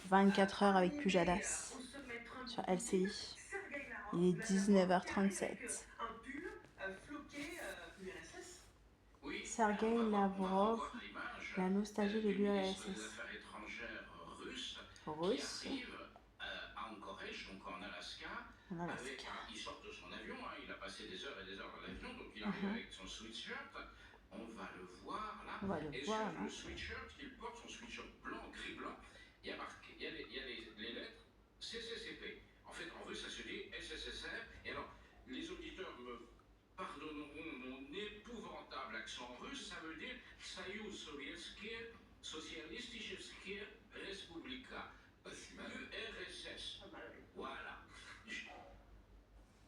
24 heures avec Imaginer Pujadas on se mettre un sur pull, LCI. Sergueï Il Lavrov est vient d'avoir avec 19h37. un pull floqué URSS. Oui, alors Sergueï on va revoir Lavrov, l'image la nostalgie de du ministre des l'URSS. Affaires étrangères russe qui Russe, arrive à Anchorage, donc en Alaska, en avec, Alaska. alors, il sort de son avion, hein, il a passé des heures et des heures dans l'avion, donc il arrive Mhm. avec son sweatshirt, on va le voir là, On va le et sur voir le là. sweatshirt qu'il porte, son sweatshirt blanc, gris-blanc, il y a marqué, il y a les lettres CCCP. En fait, en russe, ça se dit SSSR, et alors, les auditeurs me pardonneront mon épouvantable accent russe, ça veut dire Союз Советских Социалистических Республика, URSS. Voilà.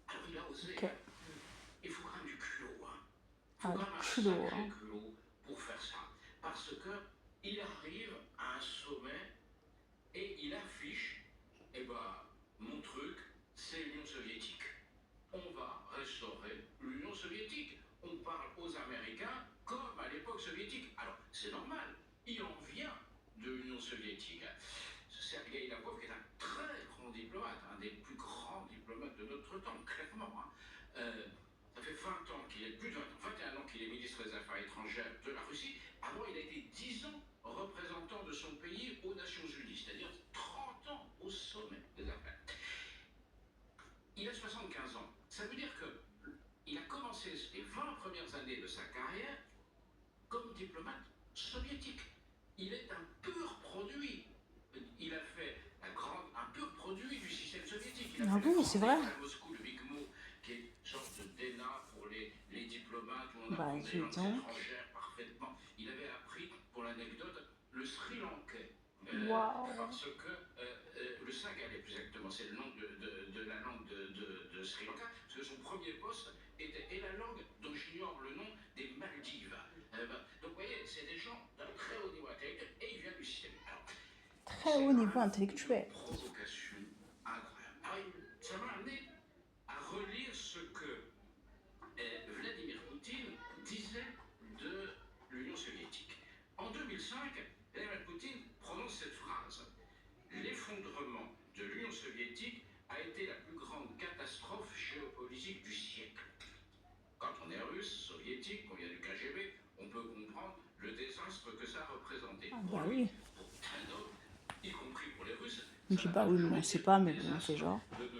Alors il a osé, Ok. hein. Il faut quand même du culot, hein. Il faut Ah, quand du même un culot, sacré hein. culot pour faire ça. Parce que il arrive à un sommet et il affiche, eh ben, mon truc, c'est l'Union soviétique. On va restaurer l'Union soviétique. On parle aux Américains comme à l'époque soviétique. Alors, c'est normal, il en vient de l'Union soviétique. Sergueï Lavrov, qui est un très grand diplomate, un des plus grands diplomates de notre temps, clairement. Hein. Ça fait 20 ans qu'il est, plus de 20 ans, 21 ans qu'il est ministre des Affaires étrangères de la Russie. Avant, il a été 10 ans représentant de son pays aux Nations Unies, c'est-à-dire 30 ans au sommet des affaires. Il a 75 ans. Ça veut dire qu'il a commencé les 20 premières années de sa carrière comme diplomate soviétique. Il est un pur produit. Il a fait un pur produit du système soviétique. Il a Ah fait la oui, c'est grande vrai. école à Moscou, le Bigmo, qui est une sorte de DENA pour les diplomates, où on Bah, apprend des dis langues donc. étrangères parfaitement. Il avait appris, pour l'anecdote, le Sri Lankais. Waouh. Parce que le Singalais, plus exactement, c'est le nom de la langue de Sri Lanka, parce que son premier poste était, et la langue dont j'ignore le nom, des Maldives. Donc vous voyez, c'est des gens d'un très haut niveau intellectuel, et il vient du système. Alors, Très c'est haut quand niveau même intellectuel. une provocation incroyable. Alors, ça m'a amené à relire ce que Vladimir Poutine disait de l'Union soviétique. En 2005, Vladimir Poutine prononce cette phrase. L'effondrement de l'Union soviétique a été la plus grande catastrophe géopolitique du siècle. Quand on est russe, soviétique, qu'on vient du KGB, on peut comprendre le désastre que ça a représenté. Ah Pour bah lui, oui. pour plein d'autres, y compris pour les Russes, Je ça dis n'a bah pas oui, toujours mais on été sait pas, le mais bon, on fait désastre genre. de